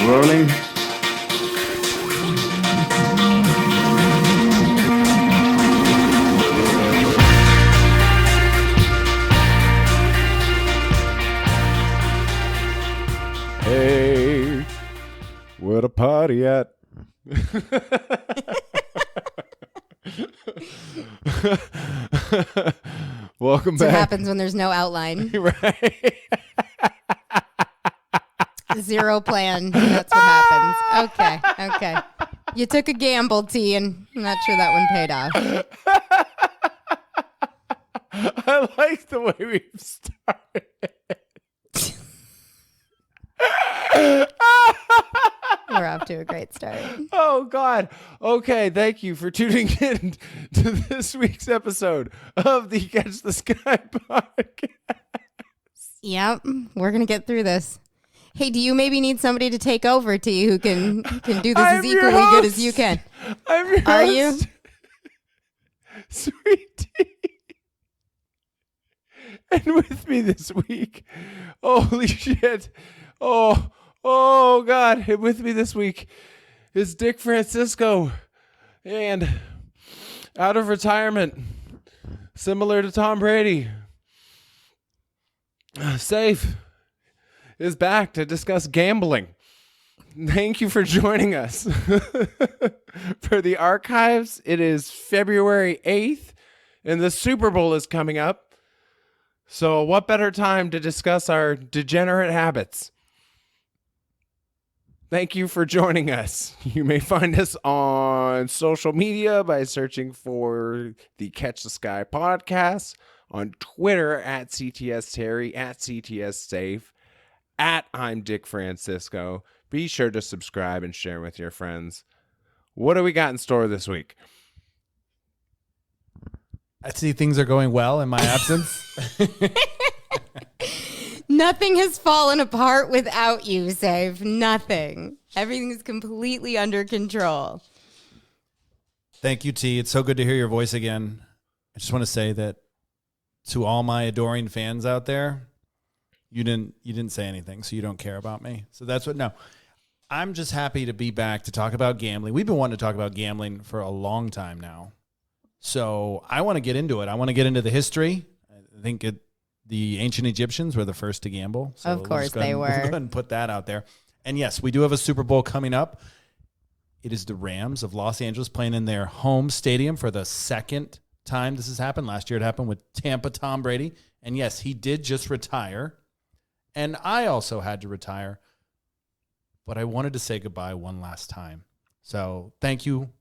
Rolling. Hey, where the party at? Welcome That's back. what happens when there's no outline. Right. Zero plan. That's what happens. Okay. You took a gamble, T, and I'm not sure that one paid off. I like the way we've started. We're off to a great start. Oh, God. Okay, thank you for tuning in to this week's episode of the Catch the Sky podcast. Yep, we're going to get through this. Hey, do you maybe need somebody to take over, T, who can do this as equally good as you can? I'm your Are host, you? Sweet Tea. And with me this week, holy shit. Oh, God. And with me this week is Dick Francisco. And out of retirement, similar to Tom Brady, Saif is back to discuss gambling. Thank you for joining us. For the archives, it is February 8th, and the Super Bowl is coming up. So what better time to discuss our degenerate habits? Thank you for joining us. You may find us on social media by searching for the Catch the Sky podcast, on Twitter at CTS Terry, at CTS Safe, at I'm Dick Francisco. Be sure to subscribe and share with your friends. What do we got in store this week? I see things are going well in my absence. Nothing has fallen apart without you, Saif. Nothing. Everything's completely under control. Thank you, T. It's so good to hear your voice again. I just want to say that to all my adoring fans out there, you didn't say anything, so you don't care about me. So that's what. No, I'm just happy to be back to talk about gambling. We've been wanting to talk about gambling for a long time now. So I want to get into it. I want to get into the history. I think the ancient Egyptians were the first to gamble. So Of course they were. We'll go ahead and put that out there. And yes, we do have a Super Bowl coming up. It is the Rams of Los Angeles playing in their home stadium for the second time this has happened. Last year it happened with Tampa Tom Brady. And yes, he did just retire. And I also had to retire. But I wanted to say goodbye one last time. So thank you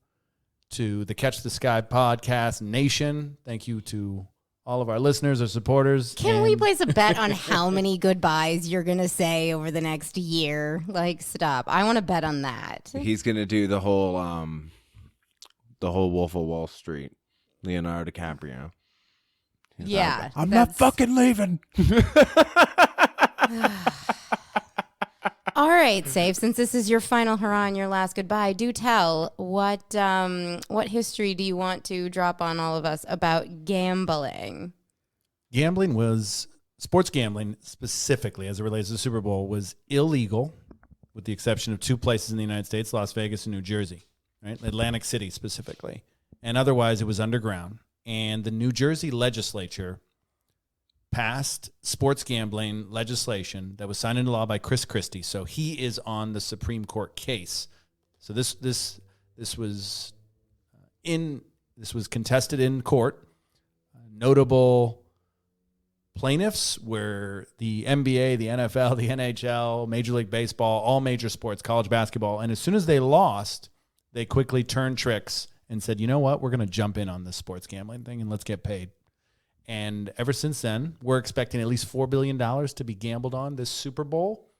to the Catch the Sky podcast nation. Thank you to all of our listeners, our supporters. Can we place a bet on how many goodbyes you're going to say over the next year? Like, stop. I want to bet on that. He's gonna do the whole Wolf of Wall Street, Leonardo DiCaprio. He's Yeah. like, I'm not fucking leaving. All right, Saif. Since this is your final hurrah and your last goodbye, do tell what history do you want to drop on all of us about gambling? Sports gambling specifically as it relates to the Super Bowl was illegal with the exception of two places in the United States, Las Vegas and New Jersey, right? Atlantic City specifically. And otherwise it was underground. And the New Jersey legislature passed sports gambling legislation that was signed into law by Chris Christie. So he is on the Supreme Court case. So this was contested in court. Notable plaintiffs were the NBA, the NFL, the NHL, Major League Baseball, all major sports, college basketball. And as soon as they lost, they quickly turned tricks and said, you know what, we're going to jump in on this sports gambling thing and let's get paid. And ever since then, we're expecting at least $4 billion to be gambled on this Super Bowl.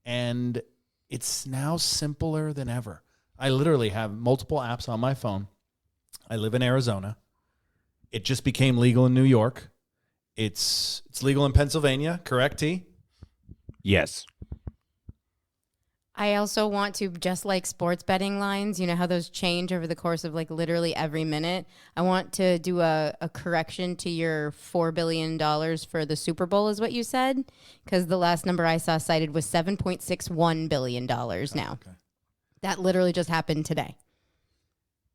And it's now simpler than ever. I literally have multiple apps on my phone. I live in Arizona. It just became legal in New York. It's legal in Pennsylvania, correct, T? Yes. I also want to, just like sports betting lines, you know how those change over the course of like literally every minute? I want to do a correction to your $4 billion for the Super Bowl is what you said, because the last number I saw cited was $7.61 billion now. Okay. That literally just happened today.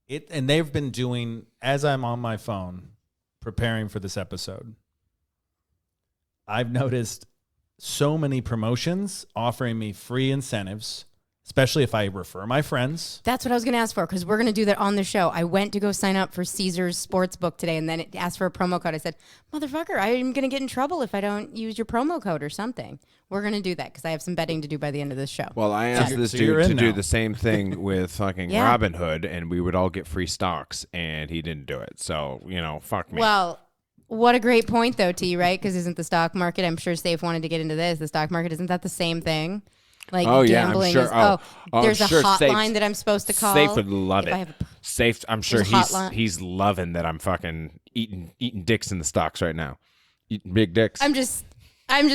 And they've been doing, as I'm on my phone preparing for this episode, I've noticed so many promotions offering me free incentives, especially if I refer my friends. That's what I was going to ask for, because we're going to do that on the show. I went to go sign up for Caesars Sportsbook today, and then it asked for a promo code. I said, motherfucker, I'm going to get in trouble if I don't use your promo code or something. We're going to do that because I have some betting to do by the end of this show. Well, I asked this dude to do the same thing with fucking Robinhood, and we would all get free stocks, and he didn't do it. So, fuck me. Well, what a great point, though, T, right? Because isn't the stock market, I'm sure Saif wanted to get into this, the stock market, isn't that the same thing? Like gambling I'm sure. There's I'm sure a hotline Saif, that I'm supposed to call. Saif would love it. Saif, I'm sure he's loving that I'm fucking eating dicks in the stocks right now. Eating big dicks. I'm just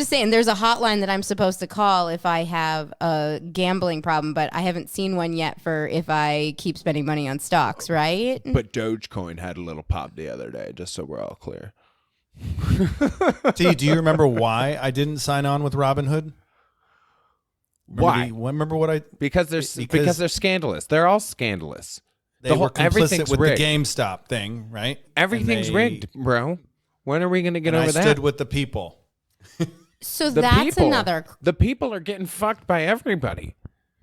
saying there's a hotline that I'm supposed to call if I have a gambling problem, but I haven't seen one yet for if I keep spending money on stocks, right? But Dogecoin had a little pop the other day, just so we're all clear. T, do you remember why I didn't sign on with Robinhood? Remember what I? Because they're scandalous. They're all scandalous. They were complicit with the GameStop thing, right? Everything's rigged, bro. When are we going to get over that? I stood with the people. So that's another. The people are getting fucked by everybody.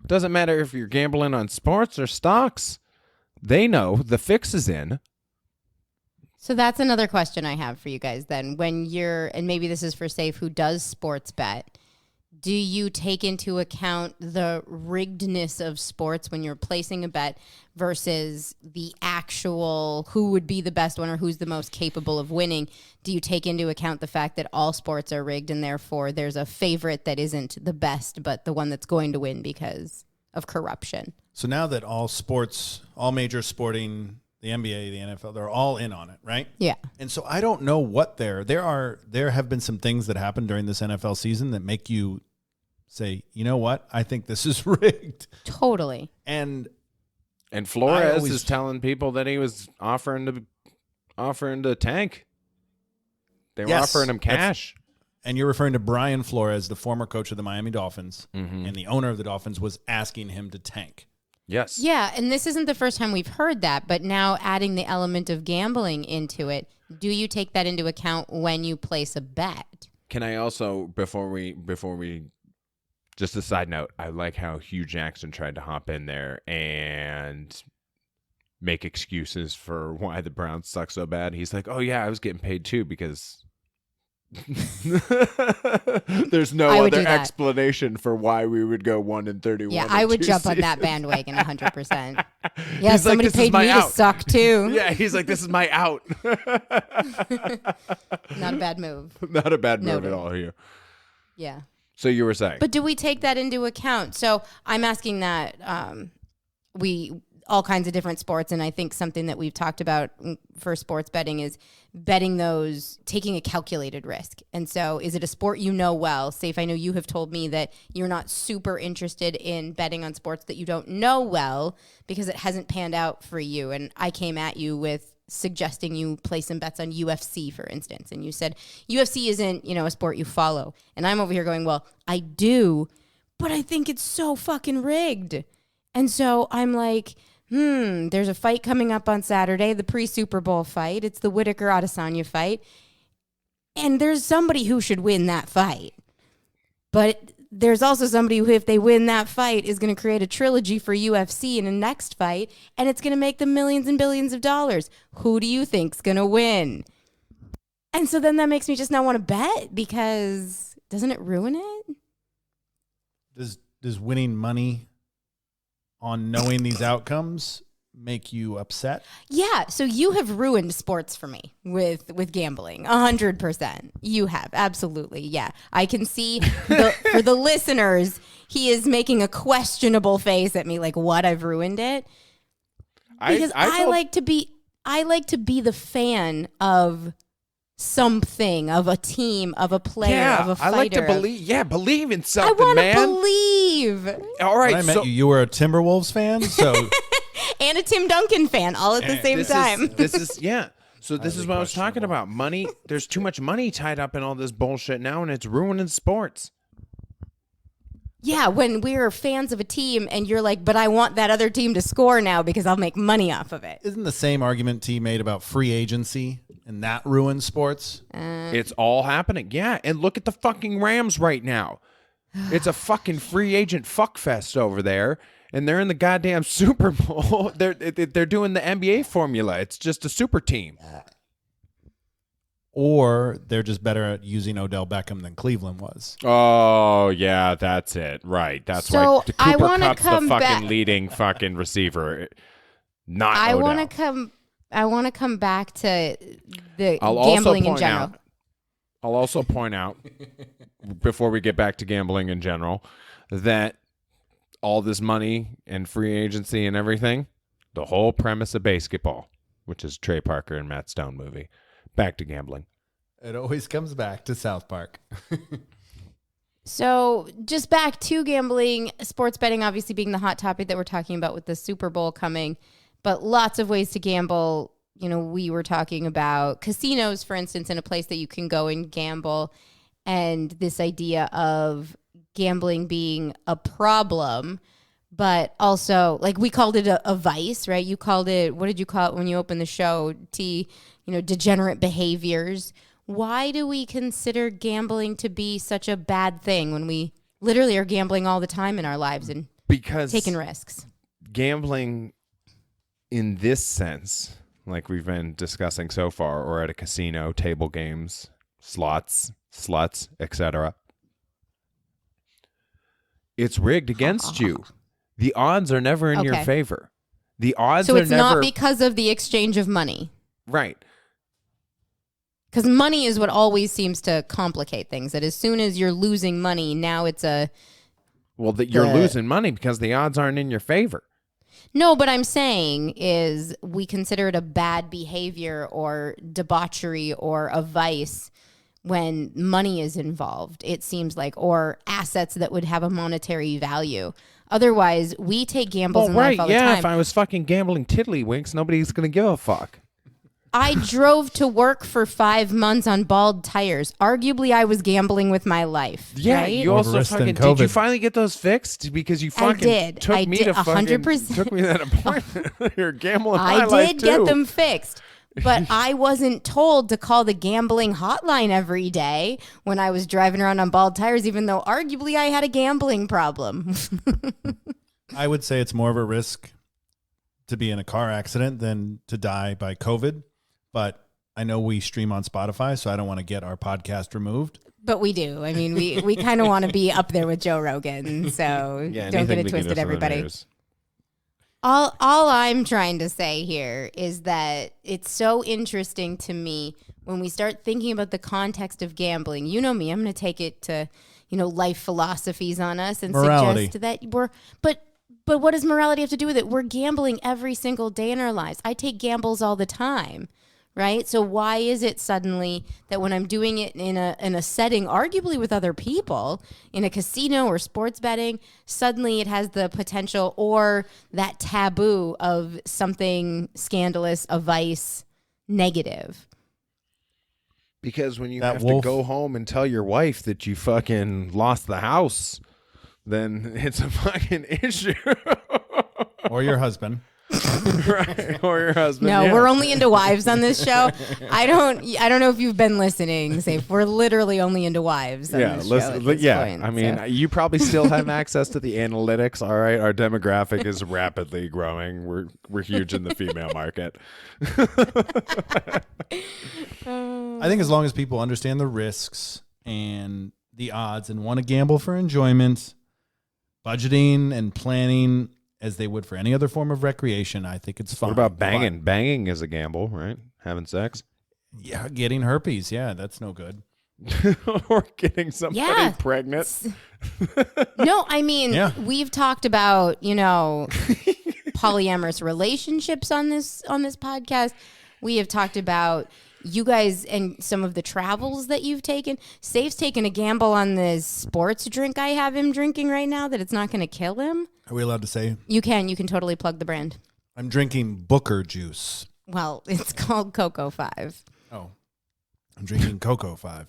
Doesn't matter if you're gambling on sports or stocks. They know the fix is in. So that's another question I have for you guys then. When you're, and maybe this is for Saif, who does sports bet, do you take into account the riggedness of sports when you're placing a bet versus the actual who would be the best one or who's the most capable of winning? Do you take into account the fact that all sports are rigged and therefore there's a favorite that isn't the best but the one that's going to win because of corruption? So now that all major sporting, the NBA, the NFL, they're all in on it, right? Yeah. And so I don't know what there have been some things that happened during this NFL season that make you say, you know what? I think this is rigged. Totally. And Flores is telling people that he was offering to tank. They were offering him cash. And you're referring to Brian Flores, the former coach of the Miami Dolphins, and the owner of the Dolphins was asking him to tank. Yes. Yeah, and this isn't the first time we've heard that, but now adding the element of gambling into it, do you take that into account when you place a bet? Can I also, before we, just a side note, I like how Hugh Jackson tried to hop in there and make excuses for why the Browns suck so bad. He's like, oh yeah, I was getting paid too because there's no other explanation for why we would go 1-31. Yeah, I would jump on that bandwagon 100%. Yeah, somebody paid me to suck too. Yeah, he's like, this is my out. Not a bad move. Not a bad move at all here. Yeah. So you were saying. But do we take that into account? So I'm asking that all kinds of different sports, and I think something that we've talked about for sports betting is betting those, taking a calculated risk. And so is it a sport you know well? Saif, I know you have told me that you're not super interested in betting on sports that you don't know well because it hasn't panned out for you. And I came at you with suggesting you play some bets on UFC, for instance. And you said, UFC isn't, a sport you follow. And I'm over here going, well, I do, but I think it's so fucking rigged. And so I'm like, there's a fight coming up on Saturday, the pre-Super Bowl fight. It's the Whitaker-Adesanya fight. And there's somebody who should win that fight. But there's also somebody who, if they win that fight, is going to create a trilogy for UFC in a next fight, and it's going to make them millions and billions of dollars. Who do you think's going to win? And so then that makes me just not want to bet because doesn't it ruin it? Does winning money on knowing these outcomes make you upset? Yeah, so you have ruined sports for me with gambling, 100%. You have, absolutely, yeah. I can see, for the listeners, he is making a questionable face at me, like, what, I've ruined it? Because I like to be the fan of something, of a team, of a player, of a fighter. I like to believe in something, man. I want to believe. All right, When I met you were a Timberwolves fan, so And a Tim Duncan fan all at the same time. This is yeah. So this Highly is what I was talking questionable. about. Money. There's too much money tied up in all this bullshit now, and it's ruining sports. Yeah, when we're fans of a team and you're like, but I want that other team to score now because I'll make money off of it. isn't the same argument T made about free agency and that ruins sports? It's all happening. Yeah, and look at the fucking Rams right now. It's a fucking free agent fuckfest over there, and they're in the goddamn Super Bowl. They're doing the NBA formula. It's just a super team. Or they're just better at using Odell Beckham than Cleveland was. Oh yeah, that's it. Right. That's So, why I Cooper wanna Cup's the come fucking back- leading fucking receiver. Not I Odell. want to come back to the I'll also gambling in point general. out. I'll also point out before we get back to gambling in general that all this money and free agency and everything, the whole premise of basketball, which is Trey Parker and Matt Stone movie. Back to gambling. It always comes back to South Park. So just back to gambling, sports betting obviously being the hot topic that we're talking about with the Super Bowl coming, but lots of ways to gamble. You know, we were talking about casinos, for instance, in a place that you can go and gamble, and this idea of gambling being a problem, but also, like, we called it a vice, right? You called it, what did you call it when you opened the show, T, degenerate behaviors. Why do we consider gambling to be such a bad thing when we literally are gambling all the time in our lives and Because taking risks? gambling in this sense, like we've been discussing so far, or at a casino, table games, slots, sluts, etc. It's rigged against you. The odds are never in your Okay. favor. The odds So are it's never not because of the exchange of money. right. Because money is what always seems to complicate things. That as soon as you're losing money, now it's a... Well, that you're losing money because the odds aren't in your favor. No, but I'm saying is we consider it a bad behavior or debauchery or a vice when money is involved, it seems like, or assets that would have a monetary value. Otherwise, we take gambles in life all the time. If I was fucking gambling tiddlywinks, nobody's going to give a fuck. I drove to work for 5 months on bald tires. Arguably, I was gambling with my life. Yeah, right? you More also risk than fucking... Did you COVID. finally get those fixed? Because you fucking did. took I me did, to fucking... 100%. Took me to that appointment. You're gambling my I life, did get too. them fixed. But I wasn't told to call the gambling hotline every day when I was driving around on bald tires, even though arguably I had a gambling problem. I would say it's more of a risk to be in a car accident than to die by COVID. But I know we stream on Spotify, so I don't want to get our podcast removed. But we do. I mean, we kind of want to be up there with Joe Rogan. So Yeah, don't get anything it to twisted, us on the everybody. news. All I'm trying to say here is that it's so interesting to me when we start thinking about the context of gambling. You know me, I'm going to take it to, life philosophies on us and Morality. suggest that but what does morality have to do with it? We're gambling every single day in our lives. I take gambles all the time. Right? So why is it suddenly that when I'm doing it in a setting, arguably with other people, in a casino or sports betting, suddenly it has the potential or that taboo of something scandalous, a vice, negative? Because when you That have wolf- to go home and tell your wife that you fucking lost the house, then it's a fucking issue. Or your husband. Right? Or your husband. No, yeah. we're only into wives on this show. I don't know if you've been listening, Saif. We're literally only into wives on Yeah, this show at this point, I mean, so. you probably still have access to the analytics. All right, our demographic is rapidly growing. We're huge in the female market. I think as long as people understand the risks and the odds and want to gamble for enjoyment, budgeting and planning as they would for any other form of recreation, I think it's fine. What about banging? Banging is a gamble, right? Having sex. Yeah, getting herpes. Yeah, that's no good. Or getting somebody Yeah. pregnant. No, I mean, Yeah. we've talked about, polyamorous relationships on this podcast. We have talked about, you guys and some of the travels that you've taken. Saif's taken a gamble on this sports drink I have him drinking right now that it's not going to kill him. Are we allowed to say? You can totally plug the brand. I'm drinking Booker juice. Well, it's called Cocoa 5. Oh, I'm drinking Cocoa 5.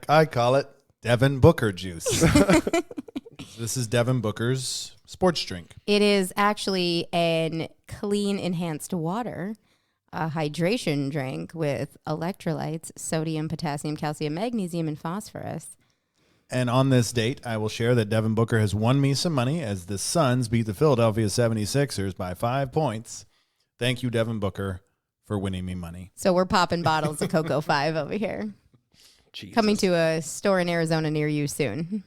I call it Devin Booker juice. This is Devin Booker's sports drink. It is actually an clean enhanced water, a hydration drink with electrolytes, sodium, potassium, calcium, magnesium, and phosphorus. And on this date, I will share that Devin Booker has won me some money as the Suns beat the Philadelphia 76ers by 5 points. Thank you, Devin Booker, for winning me money. So we're popping bottles of Cocoa 5 over here. Jesus. Coming to a store in Arizona near you soon.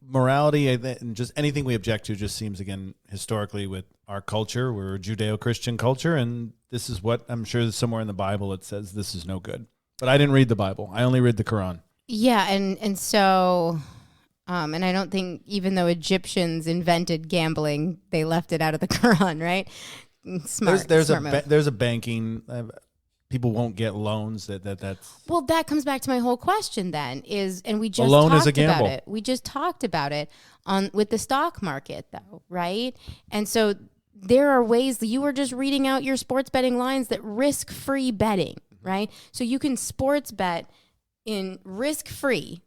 Morality and just anything we object to just seems, again, historically with our culture, we're a Judeo-Christian culture, and this is what I'm sure somewhere in the Bible it says this is no good. But I didn't read the Bible. I only read the Quran. Yeah, and so, and I don't think, even though Egyptians invented gambling, they left it out of the Quran, right? Smart. There's move. there's a banking. People won't get loans. That's Well, that comes back to my whole question. Then and we just loan talked is a gamble. about it. We just talked about it with the stock market, though, right? And so there are ways that you were just reading out your sports betting lines that risk-free betting, right? So you can sports bet in risk-free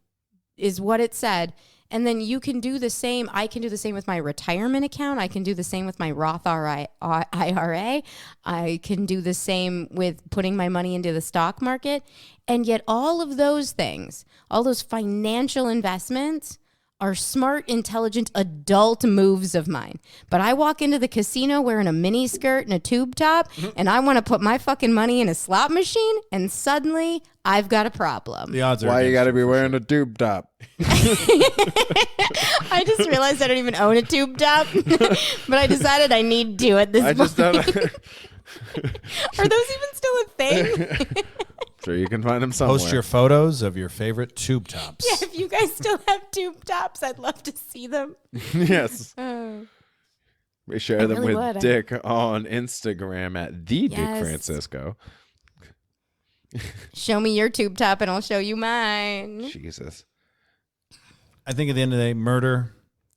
is what it said. And then you can do the same. I can do the same with my retirement account. I can do the same with my Roth IRA. I can do the same with putting my money into the stock market. And yet all of those things, all those financial investments are smart, intelligent, adult moves of mine. But I walk into the casino wearing a mini skirt and a tube top, and I want to put my fucking money in a slot machine, and suddenly I've got a problem. the odds are. Why you got to be wearing sure. a tube top? I just realized I don't even own a tube top, but I decided I need to at this I point. just don't. Are those even still a thing? Sure, you can find them somewhere. Post your photos of your favorite tube tops. Yeah, if you guys still have tube tops, I'd love to see them. Yes. Oh. We share I them really with would. Dick on Instagram at the Yes. Dick Francisco. Show me your tube top and I'll show you mine. Jesus. I think at the end of the day, murder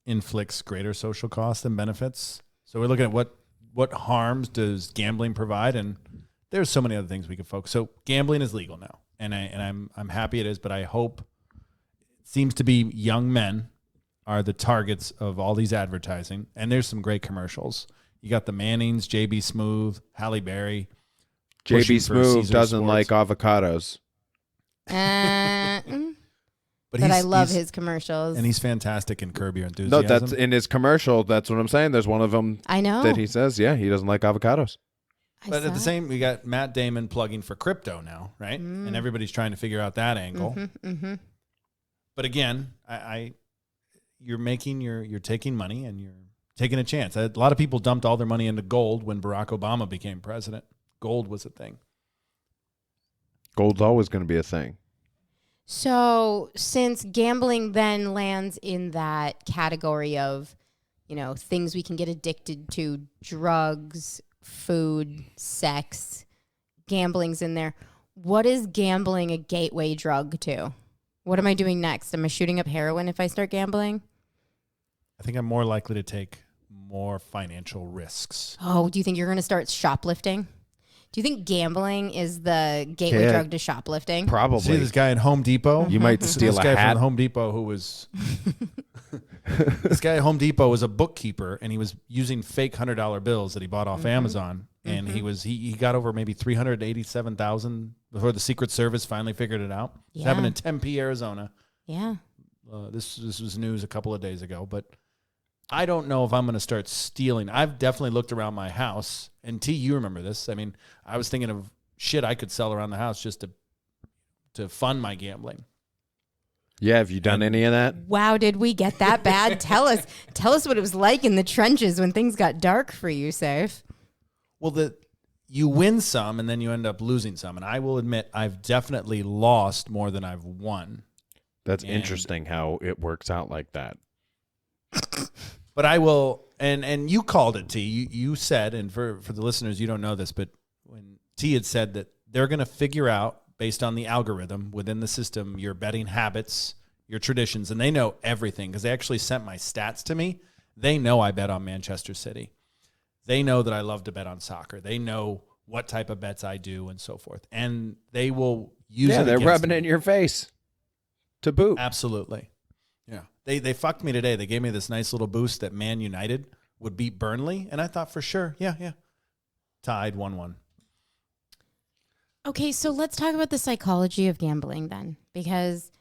inflicts greater social costs than benefits. So we're looking at what harms does gambling provide, and there's so many other things we could focus. So gambling is legal now, and I'm happy it is, but I hope it seems to be young men are the targets of all these advertising, and there's some great commercials. You got the Mannings, JB Smooth, Halle Berry. pushing JB for Smoove Caesar doesn't Sports. like avocados. But I love his commercials. And he's fantastic in Curb Your Enthusiasm. No, that's in his commercial. That's what I'm saying. There's one of them I know. that he says, yeah, he doesn't like avocados. But at the same, we got Matt Damon plugging for crypto now, right? And everybody's trying to figure out that angle. But again, you're taking money and you're taking a chance. A lot of people dumped all their money into gold when Barack Obama became president. Gold was a thing. Gold's always going to be a thing. So since gambling then lands in that category of, things we can get addicted to, drugs, food, sex, gambling's in there. What is gambling a gateway drug to? What am I doing next? Am I shooting up heroin if I start gambling? I think I'm more likely to take more financial risks. Oh, do you think you're going to start shoplifting? Do you think gambling is the gateway Yeah. drug to shoplifting? Probably. See this guy at Home Depot? You might steal This a guy hat. from Home Depot who was... This guy at Home Depot was a bookkeeper, and he was using fake $100 bills that he bought off Amazon. And he got over maybe $387,000 before the Secret Service finally figured it out. It's happened in Tempe, Arizona. Yeah. This was news a couple of days ago, but I don't know if I'm going to start stealing. I've definitely looked around my house, and T, you remember this. I mean, I was thinking of shit I could sell around the house just to fund my gambling. Yeah, have you done any of that? Wow, did we get that bad? Tell us what it was like in the trenches when things got dark for you, Saif. Well, you win some, and then you end up losing some. And I will admit, I've definitely lost more than I've won. That's interesting how it works out like that. But I will, and you called it, T. You said, and for the listeners, you don't know this, but when T had said that they're going to figure out, based on the algorithm within the system, your betting habits, your traditions, and they know everything because they actually sent my stats to me. They know I bet on Manchester City. They know that I love to bet on soccer. They know what type of bets I do and so forth. And they will use it Yeah, they're against rubbing me. it in your face to boot. Absolutely. Yeah. They fucked me today. They gave me this nice little boost that Man United would beat Burnley. And I thought for sure, yeah. Tied 1-1. Okay, so let's talk about the psychology of gambling then, because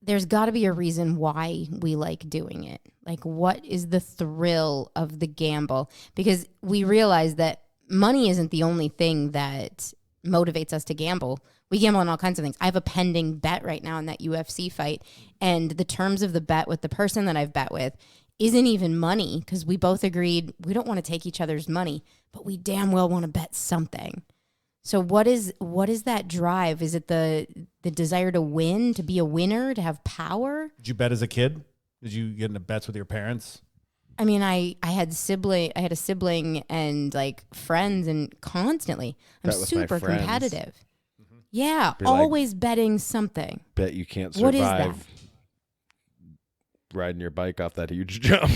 there's got to be a reason why we like doing it. Like, what is the thrill of the gamble? Because we realize that money isn't the only thing that motivates us to gamble. We gamble on all kinds of things. I have a pending bet right now in that UFC fight, and the terms of the bet with the person that I've bet with isn't even money, because we both agreed we don't want to take each other's money, but we damn well want to bet something. So what is that drive? Is it the desire to win, to be a winner, to have power? Did you bet as a kid? Did you get into bets with your parents? I mean, I had a sibling and like friends, and constantly I'm Bet with my super friends. competitive. Yeah, Be like, always betting something. Bet you can't What is survive riding your bike off that huge jump.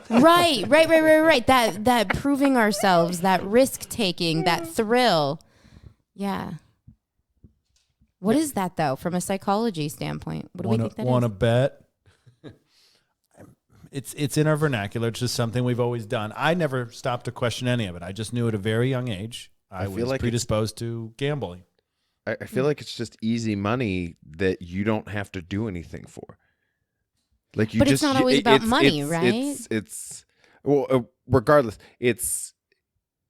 Right. That proving ourselves, that risk taking, that thrill. Yeah. What is that though, from a psychology standpoint? What do we think that Want to is? bet? It's in our vernacular. It's just something we've always done. I never stopped to question any of it. I just knew at a very young age I feel was like predisposed to gambling. I feel like it's just easy money that you don't have to do anything for. Like you But just, it's not always about money, it's, right? It's well, regardless, it's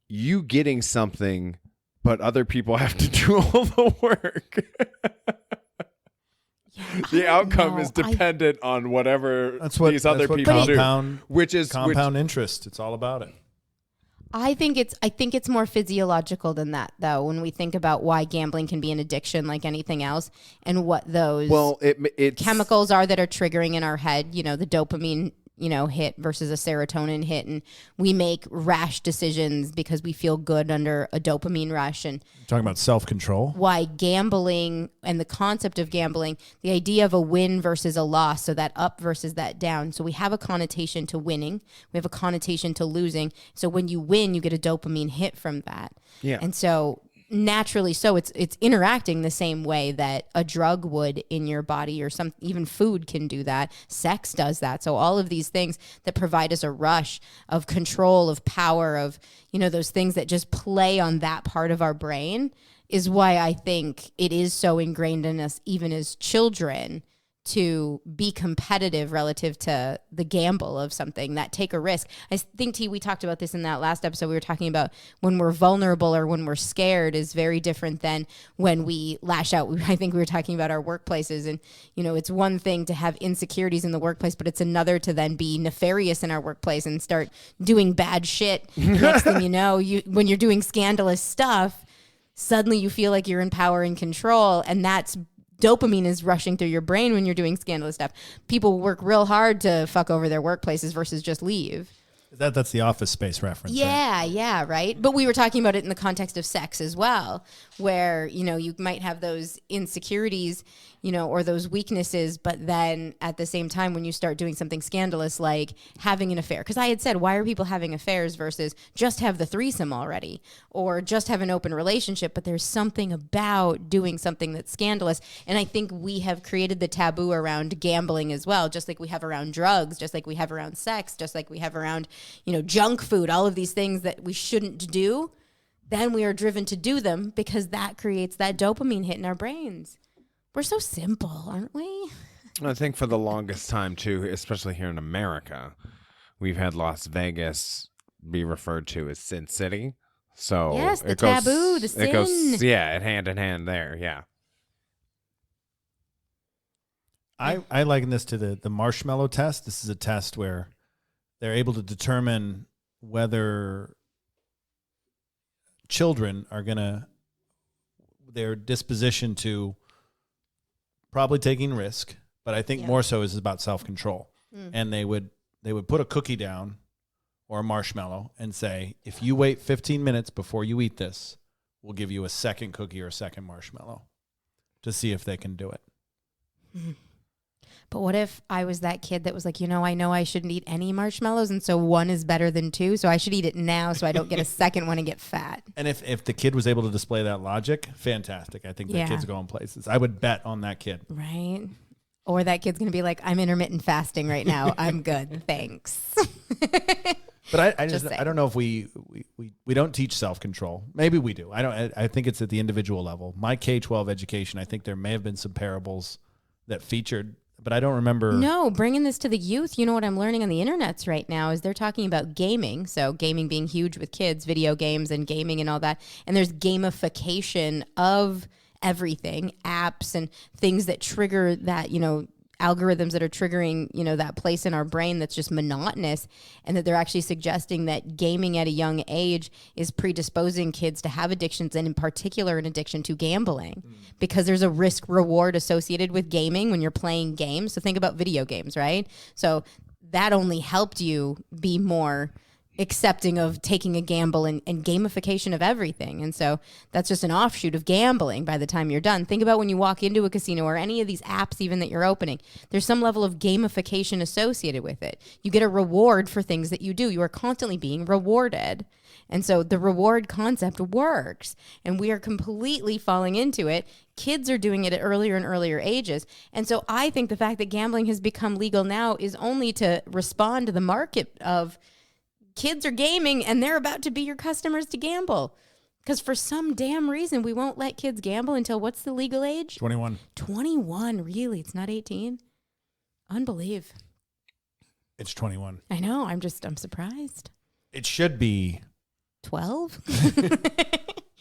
you getting something, but other people have to do all the work. The outcome is dependent on whatever these other people do, which is compound interest. It's all about it. I think it's more physiological than that, though, when we think about why gambling can be an addiction like anything else, and what those it's chemicals are that are triggering in our head, the dopamine, hit versus a serotonin hit. And we make rash decisions because we feel good under a dopamine rush. And You're talking about self-control. why gambling and the concept of gambling, the idea of a win versus a loss, so that up versus that down. So we have a connotation to winning. We have a connotation to losing. So when you win, you get a dopamine hit from that. Yeah. And so naturally, so it's interacting the same way that a drug would in your body, or even food can do that. Sex does that. So all of these things that provide us a rush of control, of power, of, those things that just play on that part of our brain is why I think it is so ingrained in us, even as children, to be competitive relative to the gamble of something, that take a risk. I think, T, we talked about this in that last episode. We were talking about when we're vulnerable or when we're scared is very different than when we lash out. I think we were talking about our workplaces, and, it's one thing to have insecurities in the workplace, but it's another to then be nefarious in our workplace and start doing bad shit. Next thing you know, when you're doing scandalous stuff, suddenly you feel like you're in power and control, and that's dopamine is rushing through your brain when you're doing scandalous stuff. People work real hard to fuck over their workplaces versus just leave. That's the Office Space reference. Yeah, right? yeah, right. But we were talking about it in the context of sex as well, where, you might have those insecurities, or those weaknesses, but then at the same time, when you start doing something scandalous like having an affair, because I had said, why are people having affairs versus just have the threesome already, or just have an open relationship? But there's something about doing something that's scandalous. And I think we have created the taboo around gambling as well, just like we have around drugs, just like we have around sex, just like we have around, junk food, all of these things that we shouldn't do. Then we are driven to do them because that creates that dopamine hit in our brains. We're so simple, aren't we? I think for the longest time, too, especially here in America, we've had Las Vegas be referred to as Sin City. So yes, the taboo, the sin. It goes, hand in hand there, yeah. I liken this to the marshmallow test. This is a test where they're able to determine whether children are their disposition to probably taking risk, but I think more so is about self-control. And they would put a cookie down or a marshmallow and say, if you wait 15 minutes before you eat this, will give you a second cookie or a second marshmallow to see if they can do it. But what if I was that kid that was like, I know I shouldn't eat any marshmallows, and so one is better than two, so I should eat it now so I don't get a second one and get fat. And if the kid was able to display that logic, fantastic. I think that kid's going places. I would bet on that kid. Right? Or that kid's going to be like, I'm intermittent fasting right now. I'm good. Thanks. But I don't know if we don't teach self-control. Maybe we do. I think it's at the individual level. My K-12 education, I think there may have been some parables that featured, but I don't remember. No, bringing this to the youth, what I'm learning on the internets right now is they're talking about gaming. So gaming being huge with kids, video games and gaming and all that. And there's gamification of everything, apps and things that trigger that, algorithms that are triggering, that place in our brain that's just monotonous, and that they're actually suggesting that gaming at a young age is predisposing kids to have addictions, and in particular an addiction to gambling, because there's a risk reward associated with gaming when you're playing games. So think about video games, right? So that only helped you be more accepting of taking a gamble and gamification of everything. And so that's just an offshoot of gambling by the time you're done. Think about when you walk into a casino or any of these apps even that you're opening. There's some level of gamification associated with it. You get a reward for things that you do. You are constantly being rewarded. And so the reward concept works, and we are completely falling into it. Kids are doing it at earlier and earlier ages. And so I think the fact that gambling has become legal now is only to respond to the market of kids are gaming and they're about to be your customers to gamble. Because for some damn reason, we won't let kids gamble until what's the legal age? 21. 21, really? It's not 18? Unbelieve. It's 21. I know. I'm surprised. It should be 12?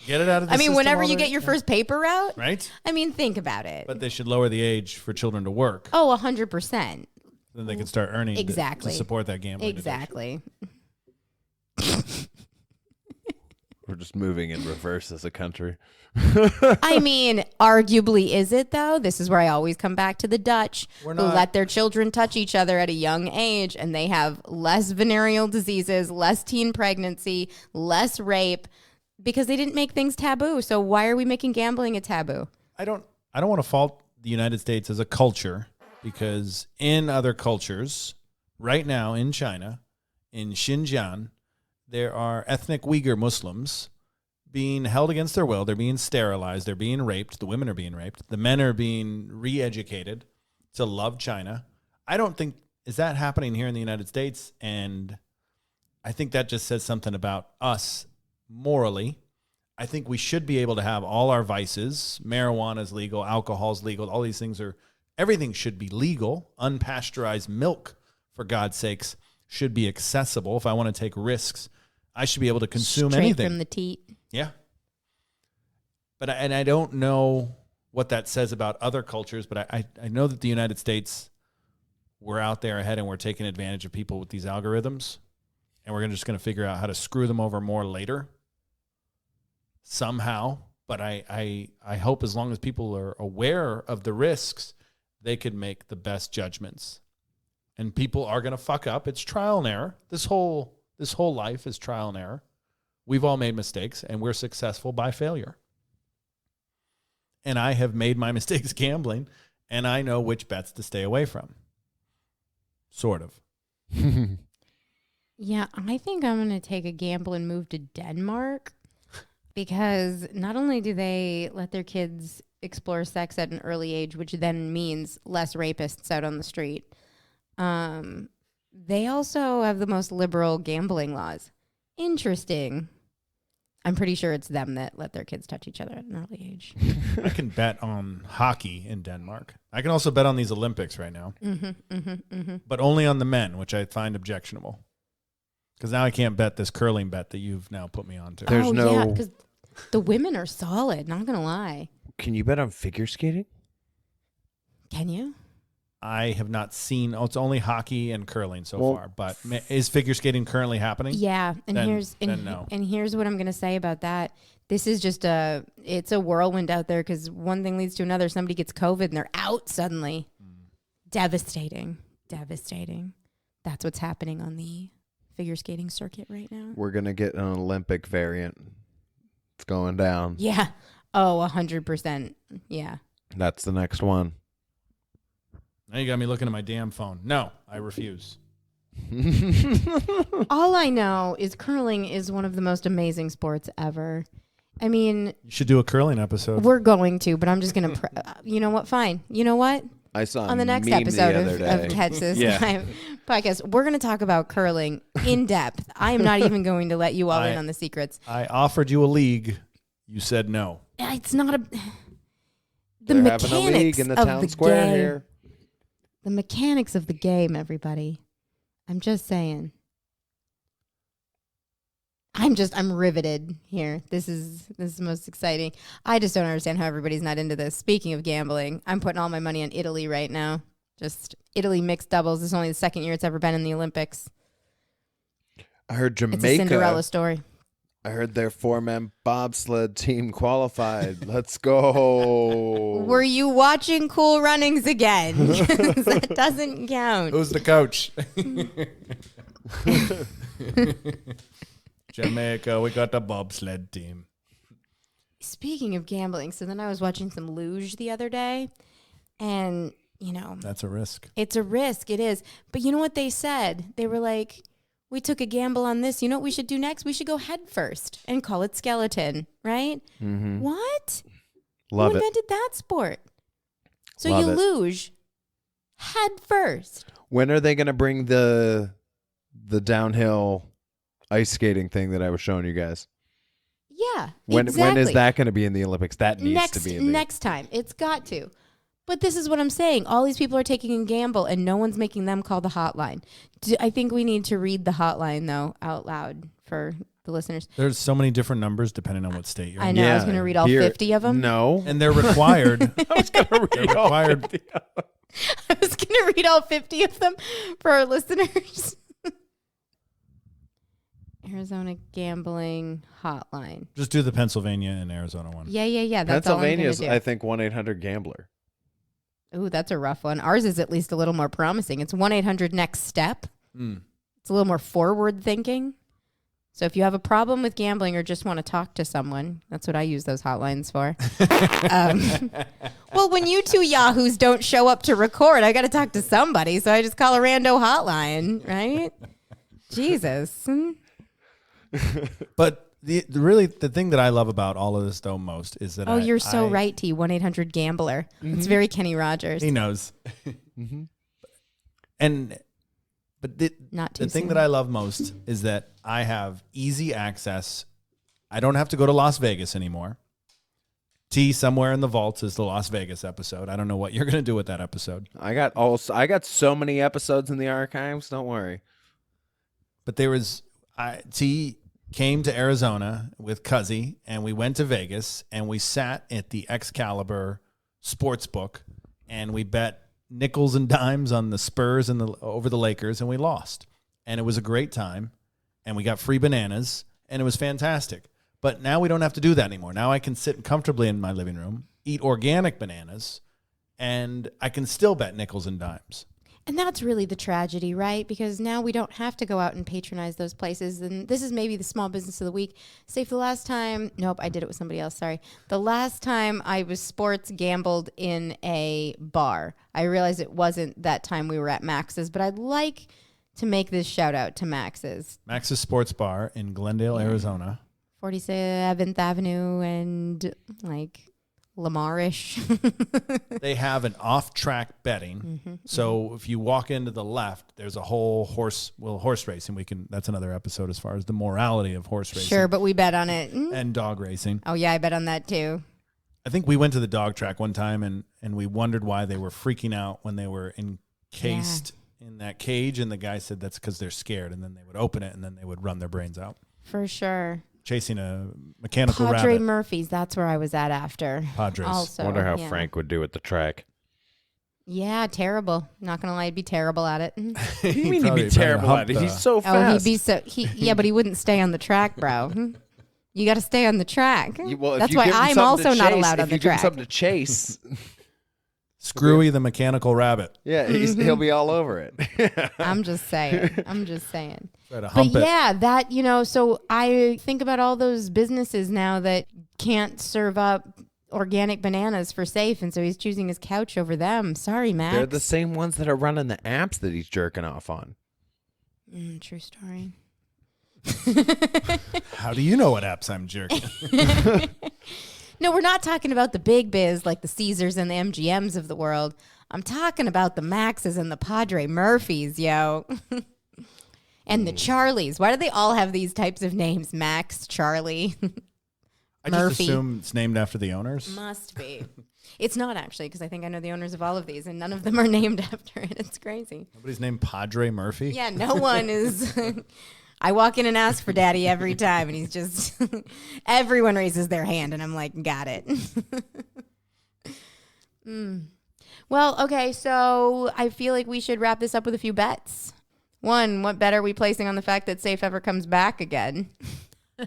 Get it out of the system whenever you already. get your first paper route. Right? Think about it. But they should lower the age for children to work. Oh, 100%. Then they can start earning Exactly. to support that gambling. Exactly. We're just moving in reverse as a country. Arguably, is it though? This is where I always come back to the Dutch, who let their children touch each other at a young age, and they have less venereal diseases, less teen pregnancy, less rape, because they didn't make things taboo. So why are we making gambling a taboo? I don't want to fault the United States as a culture, because in other cultures, right now in China, in Xinjiang, there are ethnic Uyghur Muslims being held against their will. They're being sterilized. They're being raped. The women are being raped. The men are being re-educated to love China. I don't think, is that happening here in the United States? And I think that just says something about us morally. I think we should be able to have all our vices. Marijuana is legal. Alcohol is legal. All these things everything should be legal. Unpasteurized milk, for God's sakes, should be accessible. If I want to take risks, I should be able to consume Straight anything. from the teat. Yeah. But I don't know what that says about other cultures, but I know that the United States, we're out there ahead and we're taking advantage of people with these algorithms, and we're just going to figure out how to screw them over more later somehow. But I hope as long as people are aware of the risks, they could make the best judgments. And people are going to fuck up. It's trial and error. This whole life is trial and error. We've all made mistakes, and we're successful by failure. And I have made my mistakes gambling, and I know which bets to stay away from. Sort of. Yeah, I think I'm going to take a gamble and move to Denmark, because not only do they let their kids explore sex at an early age, which then means less rapists out on the street, they also have the most liberal gambling laws. Interesting. I'm pretty sure it's them that let their kids touch each other at an early age. I can bet on hockey in Denmark. I can also bet on these Olympics right now. But only on the men, which I find objectionable. Because now I can't bet this curling bet that you've now put me onto. There's no... because the women are solid, not going to lie. Can you bet on figure skating? Can you? I have not seen. Oh, it's only hockey and curling so far. But is figure skating currently happening? Yeah, and no. here's what I'm going to say about that. This is just it's a whirlwind out there, because one thing leads to another. Somebody gets COVID and they're out suddenly. Devastating. That's what's happening on the figure skating circuit right now. We're going to get an Olympic variant It's going down. Yeah. Oh, 100%. Yeah. That's the next one. Now you got me looking at my damn phone. No, I refuse. All I know is curling is one of the most amazing sports ever. I mean, You should do a curling episode. we're going to, but I'm just going to, you know what? Fine. You know what? I saw On the next meme episode the other of day. Catch This Yeah. Time podcast, we're going to talk about curling in depth. I am not even going to let you all in on the secrets. I offered you a league. You said no. It's not a... The They're mechanics having a league in the of town the square game. here. The mechanics of the game, everybody. I'm just saying. I'm riveted here. This is most exciting. I just don't understand how everybody's not into this. Speaking of gambling, I'm putting all my money on Italy right now. Just Italy mixed doubles. This is only the second year it's ever been in the Olympics. I heard It's a Jamaica. Cinderella story. I heard their 4-man bobsled team qualified. Let's go. Were you watching Cool Runnings again? 'Cause that doesn't count. Who's the coach? Jamaica, we got the bobsled team. Speaking of gambling, so then I was watching some luge the other day, and, you know, That's a risk. it's a risk. It is. But you know what they said? They were like, we took a gamble on this. You know what we should do next? We should go head first and call it skeleton, right? Mm-hmm. What? Love Who it. invented that sport? So Love you it. luge head first. When are they going to bring the downhill ice skating thing that I was showing you guys? Yeah, When exactly. is that going to be in the Olympics? That needs to be in the Next time. It's got to. But this is what I'm saying. All these people are taking a gamble, and no one's making them call the hotline. I think we need to read the hotline, though, out loud for the listeners. There's so many different numbers depending on what state you're I in. know. I was going to read all 50 of them. No. And they're required. I was going to read all required- 50 of them. I was going to read all 50 of them for our listeners. Arizona gambling hotline. Just do the Pennsylvania and Arizona one. Yeah. That's all I'm Pennsylvania's, going to I think, 1-800-GAMBLER. do. Ooh, that's a rough one. Ours is at least a little more promising. It's 1-800-NEXT-STEP. Mm. It's a little more forward thinking. So if you have a problem with gambling or just want to talk to someone, that's what I use those hotlines for. Well, when you two yahoos don't show up to record, I got to talk to somebody. So I just call a rando hotline, right? Jesus. But the thing that I love about all of this though most is that You're so right, T. 1-800-GAMBLER. It's very Kenny Rogers. He knows. Mm-hmm. But Not too the thing soon. that I love most is that I have easy access. I don't have to go to Las Vegas anymore. T, somewhere in the vaults is the Las Vegas episode. I don't know what you're going to do with that episode. I got so many episodes in the archives. Don't worry. But T came to Arizona with Cuzzy, and we went to Vegas, and we sat at the Excalibur Sportsbook, and we bet nickels and dimes on the Spurs and over the Lakers, and we lost. And it was a great time, and we got free bananas, and it was fantastic. But now we don't have to do that anymore. Now I can sit comfortably in my living room, eat organic bananas, and I can still bet nickels and dimes. And that's really the tragedy, right? Because now we don't have to go out and patronize those places. And this is maybe the small business of the week. Safe, the last time, nope, I did it with somebody else, sorry. The last time I was sports gambled in a bar, I realized it wasn't that time we were at Max's, but I'd like to make this shout out to Max's. Max's Sports Bar in Glendale, Arizona. 47th Avenue and like Lamar-ish. They have an off-track betting. So if you walk into the left, there's a whole horse racing. That's another episode as far as the morality of horse racing. Sure, but we bet on it. And dog racing. Oh, yeah, I bet on that too. I think we went to the dog track one time and we wondered why they were freaking out when they were encased in that cage. And the guy said that's because they're scared. And then they would open it and then they would run their brains out. For sure. Chasing a mechanical Padre rabbit. Murphy's, that's where I was at after. Padres. Also, Wonder how yeah. Frank would do at the track. Yeah, terrible. Not gonna lie, he'd be terrible at it. What do you mean Probably- he'd be terrible probably at it? hump He's the- so Oh, fast. he'd be so yeah, but he wouldn't stay on the track, bro. You got to stay on the track. Well, if That's you why give him I'm something also to not chase- allowed on if the you give him track. something to chase. Screwy the mechanical rabbit. Yeah, he'll be all over it. I'm just saying. Try to But hump it. yeah, that, so I think about all those businesses now that can't serve up organic bananas for Saif, and so he's choosing his couch over them. Sorry, Max. They're the same ones that are running the apps that he's jerking off on. True story. How do you know what apps I'm jerking? No, we're not talking about the big biz like the Caesars and the MGMs of the world. I'm talking about the Maxes and the Padre Murphys, yo. And the Charlies. Why do they all have these types of names? Max, Charlie, I Murphy. just assume it's named after the owners. Must be. It's not actually, because I think I know the owners of all of these, and none of them are named after it. It's crazy. Nobody's named Padre Murphy. Yeah, no one is. I walk in and ask for daddy every time, and he's just, everyone raises their hand, and I'm like, got it. Well, okay, so I feel like we should wrap this up with a few bets. One, what bet are we placing on the fact that Saif ever comes back again? Do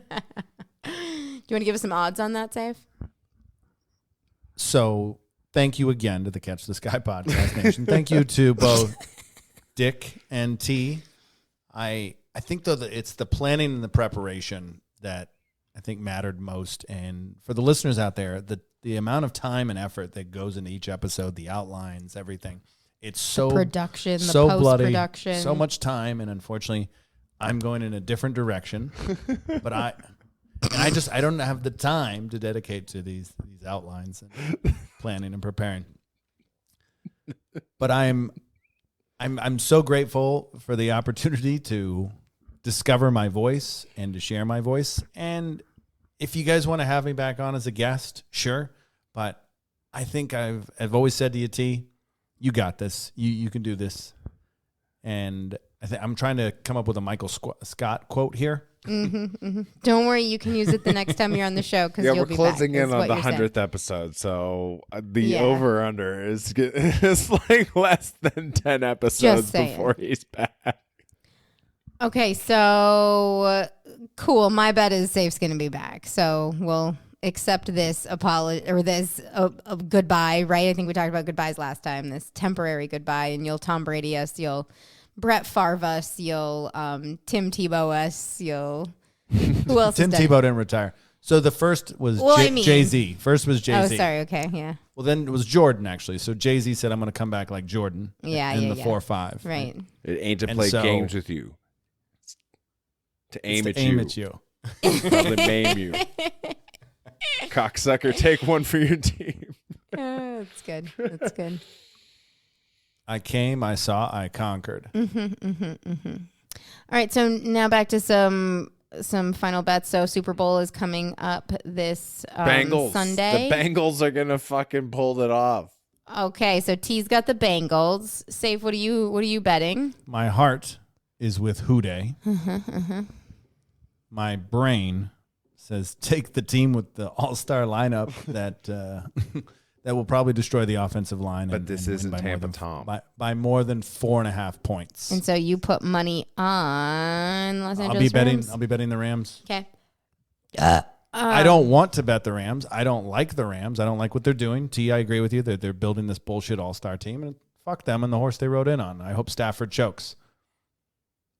you want to give us some odds on that, Saif? So thank you again to the Catch the Sky Podcast Nation. Thank you to both Dick and T. I think, though, that it's the planning and the preparation that I think mattered most. And for the listeners out there, the amount of time and effort that goes into each episode, the outlines, everything, it's so production, so the bloody, post-production. so much time. And unfortunately, I'm going in a different direction. But I don't have the time to dedicate to these outlines and planning and preparing. But I'm so grateful for the opportunity to discover my voice and to share my voice. And if you guys want to have me back on as a guest, sure. But I think I've always said to you, T, you got this. You can do this. And I'm trying to come up with a Michael Scott quote here. Don't worry, you can use it the next time you're on the show because Yeah, you'll we're be closing back, in is on what the you're saying. 100th episode, so the Yeah. over-under is like less than 10 episodes saying. before he's back. Okay, so cool. My bet is Safe's going to be back, so we'll accept this apology or this goodbye, right? I think we talked about goodbyes last time. This temporary goodbye, and you'll Tom Brady us, you'll Brett Favre us, you'll Tim Tebow us, you'll who else? Tim has done it? Tebow didn't retire. So the first was Jay-Z. First was Jay-Z. Oh, sorry. Okay, yeah. Well, then it was Jordan, actually. So Jay-Z said, I'm going to come back like Jordan Yeah, in yeah, the yeah. 4-5. Right. It ain't to And play so- games with you. To aim It's at to aim you. at you. Probably maim you. Cocksucker, take one for your team. That's good. That's good. I came, I saw, I conquered. All right, so now back to some final bets. So Super Bowl is coming up this Bengals. Sunday. The Bengals are going to fucking pull it off. Okay, so T's got the Bengals. Safe, what are you betting? My heart is with Houday. My brain says take the team with the all-star lineup that that will probably destroy the offensive line. But this win isn't by more Tampa than- Tom. By more than 4.5 points. And so you put money on Los Angeles I'll be betting the Rams. Okay. I don't want to bet the Rams. I don't like the Rams. I don't like what they're doing. T, I agree with you that they're building this bullshit all-star team, and fuck them and the horse they rode in on. I hope Stafford chokes.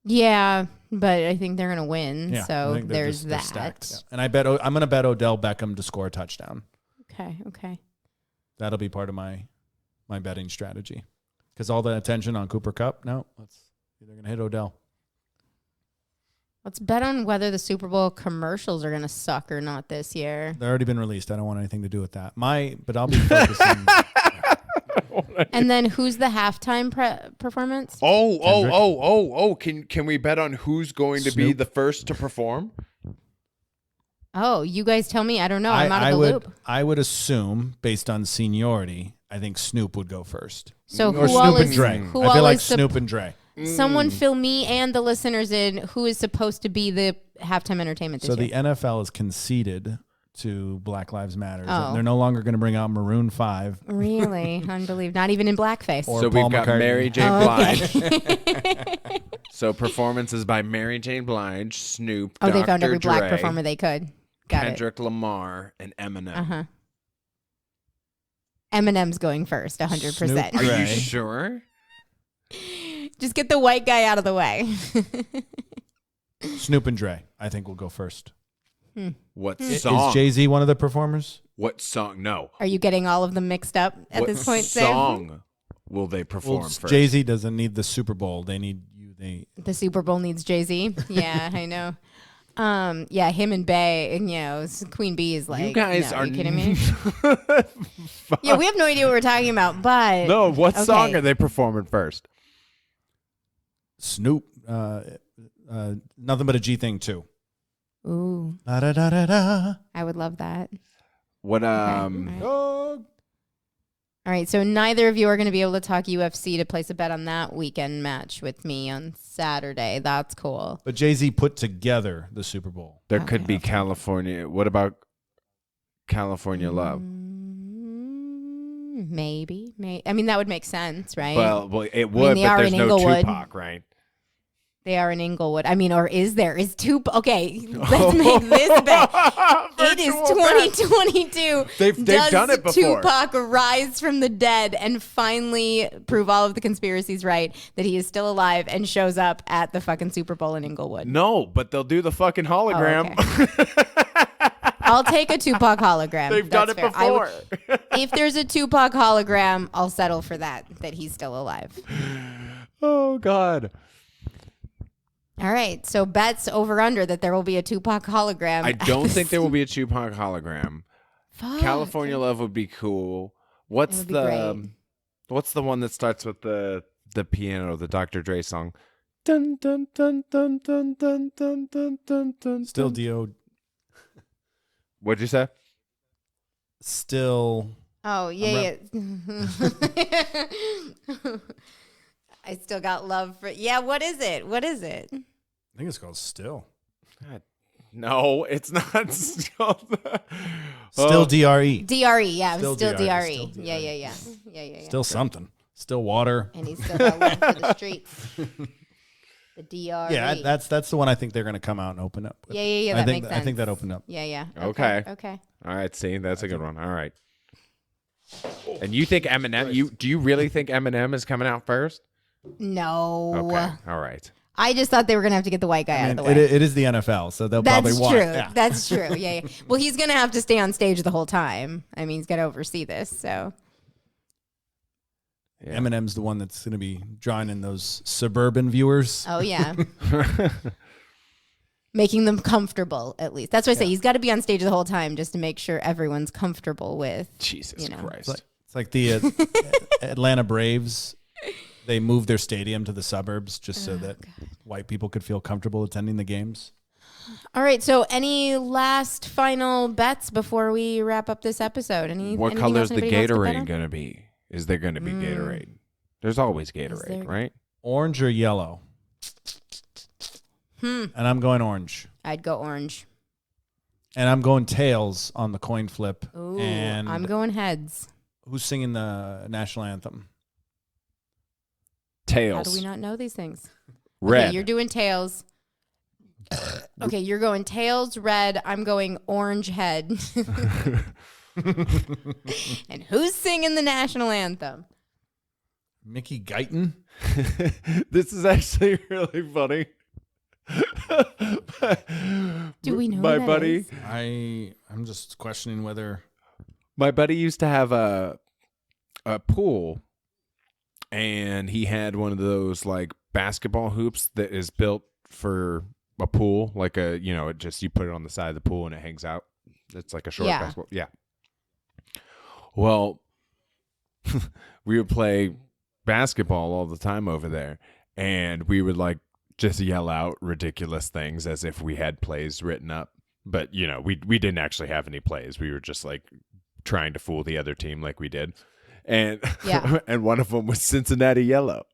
Yeah, but I think they're going to win. Yeah, I so think they're there's they're that. stacked. Yeah. And I'm going to bet Odell Beckham to score a touchdown. Okay. That'll be part of my betting strategy. Because all the attention on Cooper Kupp, they're going to hit Odell. Let's bet on whether the Super Bowl commercials are going to suck or not this year. They've already been released. I don't want anything to do with that. But I'll be focusing. And then who's the halftime performance? Can we bet on who's going to be Snoop. the first to perform? Oh, you guys tell me. I don't know. I'm out of the loop. I would assume, based on seniority, I think Snoop would go first. So Or who all Snoop and is Dre. who I all feel like is Snoop and Dre. Someone fill me and the listeners in who is supposed to be the halftime entertainment this So year. the NFL has conceded to Black Lives Matter. Oh. They're no longer going to bring out Maroon 5 Really? Unbelievable. Not even in blackface. or So Paul we've got McCartney. Mary J. okay. Blige. So performances by Mary J. Blige, Snoop, Oh, they found Dr. every black Dre, performer they could. Got Kendrick Lamar, and Eminem. it. Uh-huh. Eminem's going first, 100%. Are you Right. sure? Just get the white guy out of the way. Snoop and Dre, I think, will go first. What Is song? Jay-Z one of the performers? What song? No. Are you getting all of them mixed up at What this point, Saif? song will they perform first? Jay-Z doesn't need the Super Bowl. They need you. The Super Bowl needs Jay-Z. Yeah, I know. Yeah, him and Bey, and Queen Bee is like, You guys no, are you kidding me? Yeah, we have no idea what we're talking about, but No, what song okay. are they performing first? Snoop, nothing but a G thing too. Ooh, Da-da-da-da-da. I would love that. What Okay, all right, so neither of you are going to be able to talk UFC to place a bet on that weekend match with me on Saturday. That's cool. But Jay-Z put together the Super Bowl. There could be California. What about California Love? Maybe. I mean, that would make sense, right? Well, it would, they but are there's in no Inglewood. Tupac, right? They are in Inglewood. I mean, or is there? Is Tupac? Okay, let's make this bet. It is 2022. They've Does done it before. Tupac rise from the dead and finally prove all of the conspiracies right, that he is still alive and shows up at the fucking Super Bowl in Inglewood? No, but they'll do the fucking hologram. I'll take a Tupac hologram. They've done it That's fair. before. If there's a Tupac hologram, I'll settle for that he's still alive. Oh, God. All right, so bets over under that there will be a Tupac hologram. I don't think there will be a Tupac hologram. Fuck. California Love would be cool. What's It would be the great. what's the one that starts with the piano, the Dr. Dre song? Dun dun dun dun dun dun dun dun dun dun. Still dun. D.O. What'd you say? Still. Oh, yeah. I still got love for. Yeah, what is it? I think it's called Still. God, no, it's not. Still DRE. DRE, yeah, it was Still still DRE, DRE. still DRE. Yeah. Still something. Still water. And he's still got love for the streets. The DRE. Yeah, that's the one I think they're going to come out and open up with. Yeah. That makes sense. I think that opened up. Yeah. Okay. Okay. All right, see, that's a good one. All right. And you think Eminem? Do you really think Eminem is coming out first? No. Okay. All right. I just thought they were gonna have to get the white guy out of the way. It is the NFL, so they'll That's probably want. true. Yeah. That's true. Yeah. Well, he's gonna have to stay on stage the whole time. I mean, he's gonna oversee this. So Yeah. Eminem's the one that's going to be drawing in those suburban viewers. oh yeah. Making them comfortable, at least. That's why I say he's got to be on stage the whole time just to make sure everyone's comfortable with. Jesus Christ. It's like the Atlanta Braves. They moved their stadium to the suburbs just so that white people could feel comfortable attending the games. All right. So, any last final bets before we wrap up this episode? What anything color is else the anybody wants to bet Gatorade on? going to be? Is there going to be Gatorade? There's always Gatorade, there? right? Orange or yellow? And I'm going orange. I'd go orange. And I'm going tails on the coin flip. Ooh, And I'm going heads. who's singing the national anthem? Tails. How do we not know these things? Red. Okay, you're doing tails. Okay, you're going tails, red. I'm going orange head. And who's singing the national anthem? Mickey Guyton? This is actually really funny. Do we know my who that buddy? is? I'm just questioning whether My buddy used to have a pool, and he had one of those like basketball hoops that is built for a pool, like it just you put it on the side of the pool and it hangs out. It's like a short Yeah. basketball. Yeah. Well, we would play basketball all the time over there, and we would like just yell out ridiculous things as if we had plays written up. But we didn't actually have any plays. We were just like trying to fool the other team like we did. And Yeah. and one of them was Cincinnati Yellow.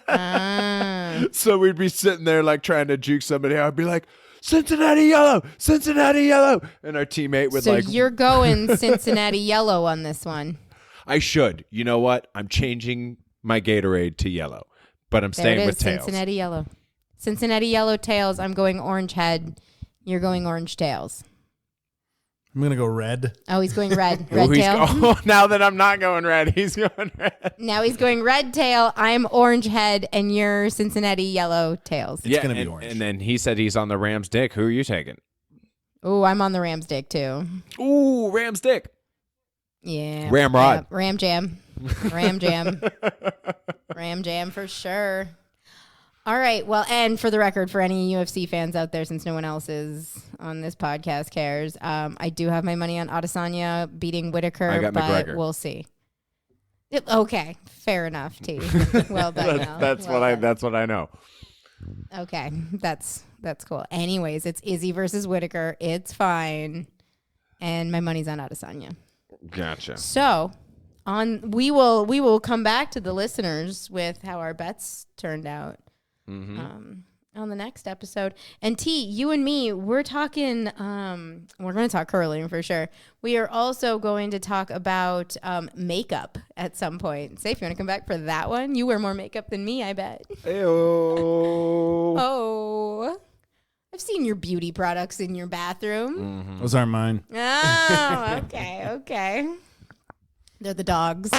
Ah. So we'd be sitting there like trying to juke somebody. I'd be like, Cincinnati Yellow, Cincinnati Yellow. And our teammate would So like, you're going Cincinnati yellow on this one. I should. You know what? I'm changing my Gatorade to yellow, but I'm There staying it is, with tails. Cincinnati yellow. Cincinnati yellow tails. I'm going orange head. You're going orange tails. I'm going to go red. Oh, he's going red. Red tail. Now that I'm not going red, he's going red. Now he's going red tail. I'm orange head, and you're Cincinnati yellow tails. It's going to be orange. And then he said he's on the Rams dick. Who are you taking? Oh, I'm on the Rams dick too. Ooh, Rams dick. Yeah. Ramrod. Yeah, Ram jam. Ram jam. Ram jam for sure. All right. Well, and for the record, for any UFC fans out there, since no one else is on this podcast cares, I do have my money on Adesanya beating Whitaker, I got but McGregor. we'll see. Okay, fair enough, T. Well done. Al. That's Well done. that's what I know. Okay, that's cool. Anyways, it's Izzy versus Whitaker. It's fine, and my money's on Adesanya. Gotcha. So, we will come back to the listeners with how our bets turned out on the next episode. And T, you and me, we're talking. We're going to talk curling for sure. We are also going to talk about makeup at some point. Saif, you want to come back for that one? You wear more makeup than me, I bet. Ew. Oh, I've seen your beauty products in your bathroom. Those aren't mine. Oh, okay. They're the dogs.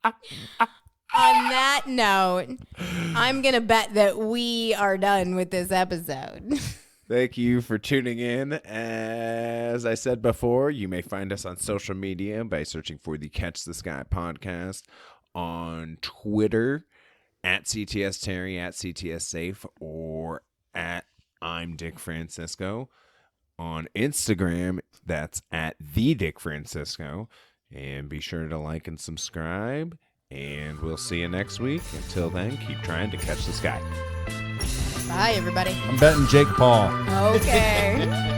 On that note, I'm going to bet that we are done with this episode. Thank you for tuning in. As I said before, you may find us on social media by searching for the Catch the Sky podcast on Twitter at CTS Terry, at CTS Safe, or at I'm Dick Francisco. On Instagram, that's at the Dick Francisco. And be sure to like and subscribe. And we'll see you next week. Until then, keep trying to catch the sky. Bye, everybody. I'm betting Jake Paul. Okay.